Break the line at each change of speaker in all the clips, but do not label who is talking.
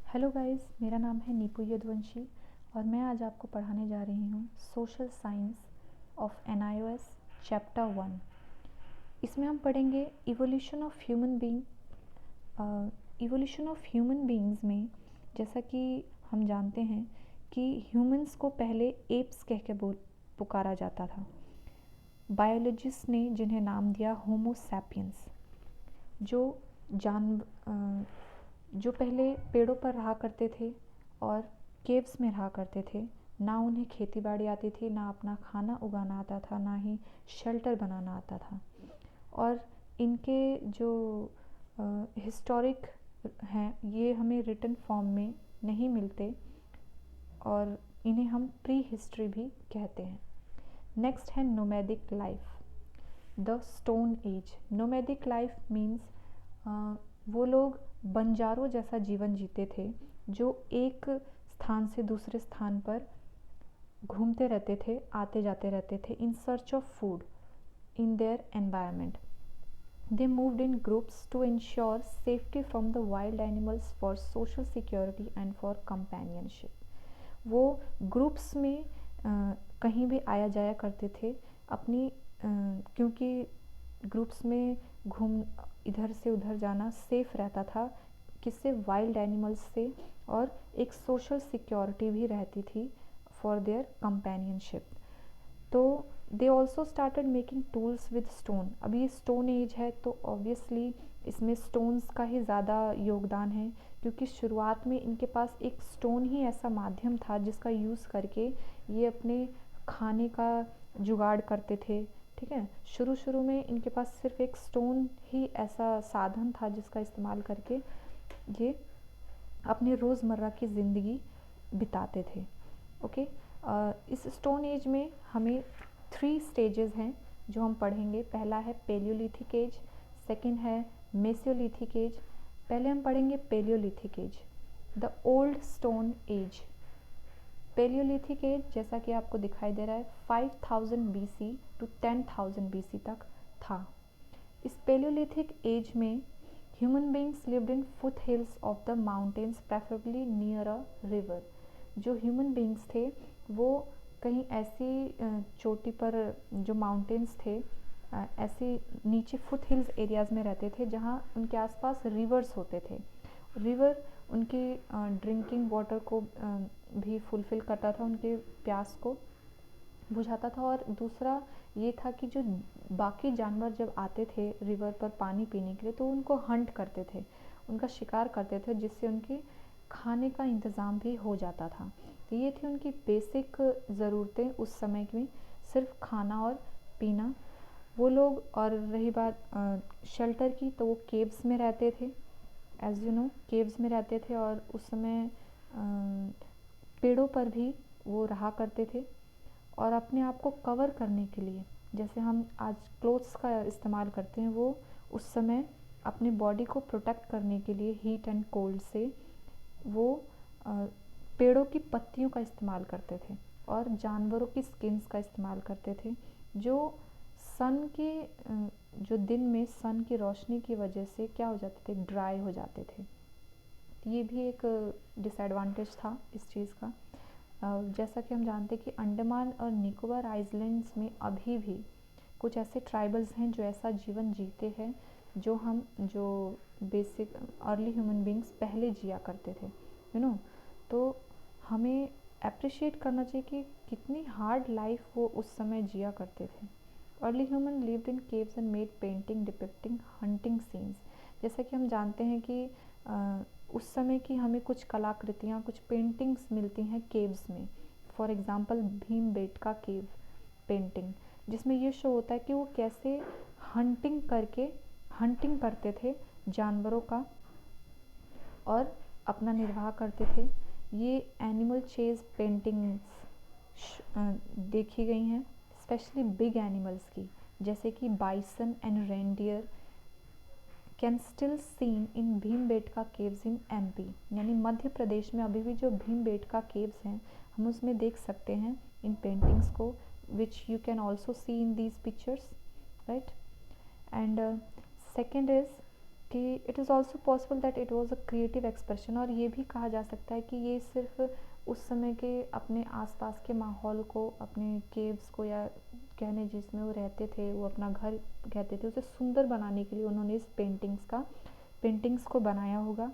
Hello guys, मेरा नाम है नीपू यदुवंशी और मैं आज आपको पढ़ाने जा रही हूँ social science of NIOS chapter 1। इसमें हम पढ़ेंगे evolution of human being. Evolution of human beings में जैसा कि हम जानते हैं कि ह्यूमंस को पहले एप्स कह के पुकारा जाता था। बायोलॉजिस्ट ने जिन्हें नाम दिया होमो सैपियंस, जो जो पहले पेड़ों पर रहा करते थे और केव्स में रहा करते थे। ना उन्हें खेती बाड़ी आती थी, ना अपना खाना उगाना आता था, ना ही शेल्टर बनाना आता था। और इनके जो हिस्टोरिक हैं ये हमें रिटन फॉर्म में नहीं मिलते और इन्हें हम प्री हिस्ट्री भी कहते हैं। नेक्स्ट है nomadic life, the stone age. Nomadic life means वो लोग बंजारों जैसा जीवन जीते थे, जो एक स्थान से दूसरे स्थान पर घूमते रहते थे, आते जाते रहते थे in search of food in their environment. They moved in groups to ensure safety from the wild animals for social security and for companionship. वो ग्रुप्स में कहीं भी आया जाया करते थे अपनी क्योंकि ग्रुप्स में घूम इधर से उधर जाना सेफ रहता था, किससे? वाइल्ड एनिमल्स से, और एक सोशल सिक्योरिटी भी रहती थी फॉर देयर कंपेनियनशिप। तो they also started making tools with stone. अभी स्टोन एज है तो ऑब्वियसली इसमें स्टोन्स का ही ज़्यादा योगदान है, क्योंकि शुरुआत में इनके पास एक स्टोन ही ऐसा माध्यम था जिसका यूज़ करके ये अपने खाने का जुगाड़ करते थे। ठीक है, शुरू में इनके पास सिर्फ एक स्टोन ही ऐसा साधन था जिसका इस्तेमाल करके ये अपने रोज़मर्रा की ज़िंदगी बिताते थे। ओके, इस स्टोन एज में हमें 3 स्टेजेस हैं जो हम पढ़ेंगे। पहला है पेलियोलिथिक एज, सेकंड है मेसियोलिथिक एज। पहले हम पढ़ेंगे paleolithic age, the old stone age. Paleolithic age जैसा कि आपको दिखाई दे रहा है 5000 BC टू 10,000 BC तक था। इस पेलियोलिथिक एज में human beings lived in foot hills of the mountains, preferably near a river. जो ह्यूमन बींग्स थे वो कहीं ऐसी चोटी पर, जो माउंटेन्स थे, ऐसे नीचे फुट हिल्स एरियाज़ में रहते थे जहाँ उनके आसपास रिवर्स होते थे। रिवर उनकी ड्रिंकिंग वाटर को भी फुलफ़िल करता था, उनके प्यास को बुझाता था। और दूसरा ये था कि जो बाकी जानवर जब आते थे रिवर पर पानी पीने के लिए तो उनको हंट करते थे, उनका शिकार करते थे, जिससे उनकी खाने का इंतज़ाम भी हो जाता था। तो ये थी उनकी बेसिक ज़रूरतें उस समय में, सिर्फ खाना और पीना। वो लोग, और रही बात शेल्टर की, तो वो केव्स में रहते थे। एज़ यू नो, केव्स में रहते थे और उस समय पेड़ों पर भी वो रहा करते थे। और अपने आप को कवर करने के लिए, जैसे हम आज क्लोथ्स का इस्तेमाल करते हैं, वो उस समय अपनी बॉडी को प्रोटेक्ट करने के लिए हीट एंड कोल्ड से वो पेड़ों की पत्तियों का इस्तेमाल करते थे और जानवरों की स्किन्स का इस्तेमाल करते थे, जो सन के जो दिन में सन की रोशनी की वजह से क्या हो जाते थे? ड्राई हो जाते थे। ये भी एक डिसएडवांटेज था इस चीज़ का। जैसा कि हम जानते हैं कि अंडमान और निकोबार आइलैंड्स में अभी भी कुछ ऐसे ट्राइबल्स हैं जो ऐसा जीवन जीते हैं जो बेसिक अर्ली ह्यूमन बींग्स पहले जिया करते थे, यू नो। तो हमें अप्रिशिएट करना चाहिए कि कितनी हार्ड लाइफ वो उस समय जिया करते थे। Early human lived in caves and made painting depicting hunting scenes. जैसा कि हम जानते हैं कि उस समय की हमें कुछ कलाकृतियाँ, कुछ पेंटिंग्स मिलती हैं केव्स में। For example Bhimbetka cave painting, जिसमें ये शो होता है कि वो कैसे हंटिंग करते थे जानवरों का और अपना निर्वाह करते थे। ये एनिमल चेज पेंटिंग्स देखी गई हैं, स्पेशली बिग एनिमल्स की, जैसे कि bison and reindeer can still seen in Bhimbetka caves in MP। यानी मध्य प्रदेश में अभी भी जो भीमबेटका केव्स हैं हम उसमें देख सकते हैं इन पेंटिंग्स को, which you can also see in these pictures, right. And second is कि it is also possible that it was a creative expression, और ये भी कहा जा सकता है कि ये सिर्फ उस समय के अपने आसपास के माहौल को, अपने केव्स को, या कहने जिसमें वो रहते थे, वो अपना घर कहते थे, उसे सुंदर बनाने के लिए उन्होंने इस पेंटिंग्स को बनाया होगा।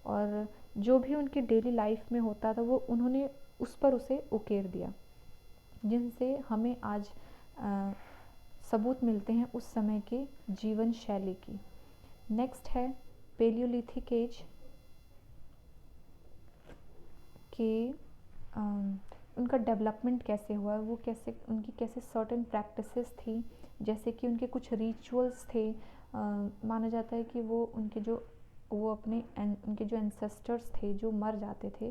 और जो भी उनकी डेली लाइफ में होता था वो उन्होंने उस पर उसे उकेर दिया, जिनसे हमें आज सबूत मिलते हैं उस समय के जीवन शैली की। नेक्स्ट है पेलियोलिथिक एज कि उनका डेवलपमेंट कैसे हुआ, वो कैसे, उनकी कैसे सर्टेन प्रैक्टिसेस थी, जैसे कि उनके कुछ रिचुअल्स थे। माना जाता है कि वो उनके जो एंसेस्टर्स थे जो मर जाते थे,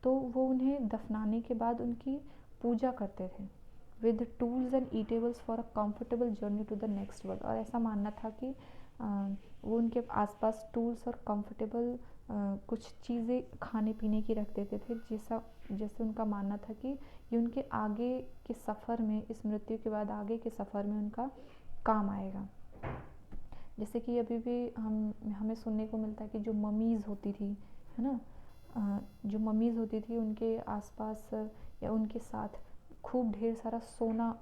तो वो उन्हें दफनाने के बाद उनकी पूजा करते थे with tools and eatables for a comfortable journey to the next world. और ऐसा मानना था कि वो उनके आसपास टूल्स और कंफर्टेबल कुछ चीज़ें खाने पीने की रख देते थे, जैसे उनका मानना था कि ये उनके आगे के सफ़र में, इस मृत्यु के बाद आगे के सफ़र में उनका काम आएगा। जैसे कि अभी भी हमें सुनने को मिलता है कि जो ममीज़ होती थी, है ना, जो ममीज़ होती थी उनके आसपास या उनके साथ खूब ढेर सारा सोना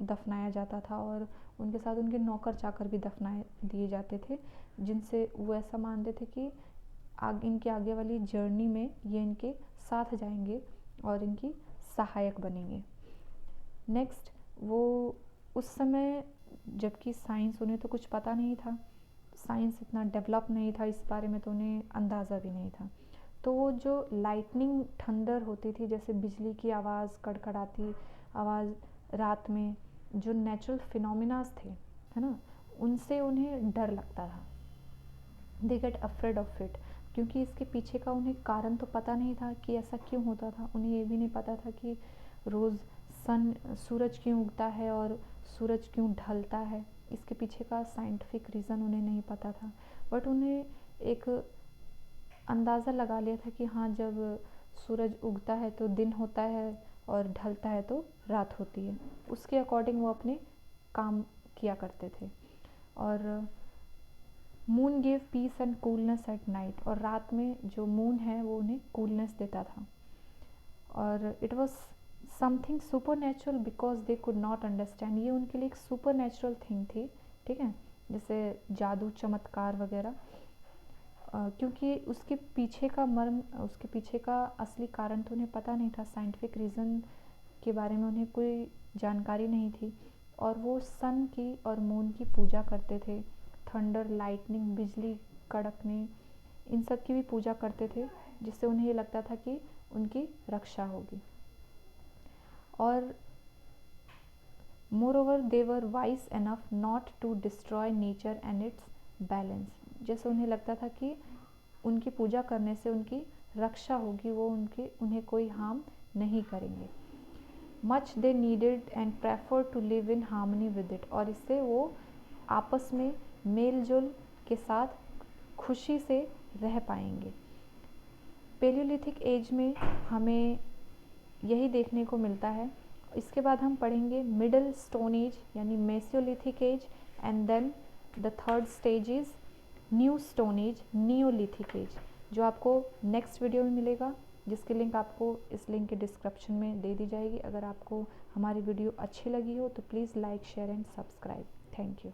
दफनाया जाता था, और उनके साथ उनके नौकर चाकर भी दफनाए दिए जाते थे, जिनसे वो ऐसा मानते थे कि इनके आगे वाली जर्नी में ये इनके साथ जाएंगे और इनकी सहायक बनेंगे। नेक्स्ट, वो उस समय, जबकि साइंस, उन्हें तो कुछ पता नहीं था, साइंस इतना डेवलप नहीं था इस बारे में, तो उन्हें अंदाज़ा भी नहीं था। तो वो जो लाइटनिंग थंडर होती थी, जैसे बिजली की आवाज़, कड़कड़ाती आवाज़ रात में, जो नेचुरल फिनोमिनास थे, है ना, उनसे उन्हें डर लगता था। They get afraid of it, क्योंकि इसके पीछे का उन्हें कारण तो पता नहीं था कि ऐसा क्यों होता था। उन्हें ये भी नहीं पता था कि रोज़ सूरज क्यों उगता है और सूरज क्यों ढलता है, इसके पीछे का साइंटिफिक रीज़न उन्हें नहीं पता था। बट उन्हें एक अंदाज़ा लगा लिया था कि हाँ, जब सूरज उगता है तो दिन होता है और ढलता है तो रात होती है। उसके अकॉर्डिंग वो अपने काम किया करते थे। और moon give piece and coolness at night, और रात में जो मून है वो उन्हें कूलनेस देता था। और it was something super natural because they could not understand, ये उनके लिए एक सुपर नेचुरल थिंग थी, ठीक है, जैसे जादू चमत्कार वगैरह, क्योंकि उसके पीछे का मर्म, उसके पीछे का असली कारण तो उन्हें पता नहीं था, साइंटिफिक रीज़न के बारे में उन्हें कोई जानकारी नहीं थी। और वो सन की और मून की पूजा करते थे, थंडर, लाइटनिंग, बिजली कड़कने, इन सब की भी पूजा करते थे, जिससे उन्हें ये लगता था कि उनकी रक्षा होगी। और moreover they were wise enough not to destroy nature and its balance, जैसे उन्हें लगता था कि उनकी पूजा करने से उनकी रक्षा होगी, वो उन्हें कोई हार्म नहीं करेंगे। Much they needed and prefer to live in harmony with it, और इससे वो आपस में मेल जोल के साथ खुशी से रह पाएंगे। पेलियोलिथिक एज में हमें यही देखने को मिलता है। इसके बाद हम पढ़ेंगे मिडल स्टोन एज यानी mesolithic age, and then the third stage is new stone age, neolithic age, जो आपको नेक्स्ट वीडियो में मिलेगा, जिसकी लिंक आपको इस लिंक के डिस्क्रिप्शन में दे दी जाएगी। अगर आपको हमारी वीडियो अच्छी लगी हो तो please like, share and subscribe. Thank you.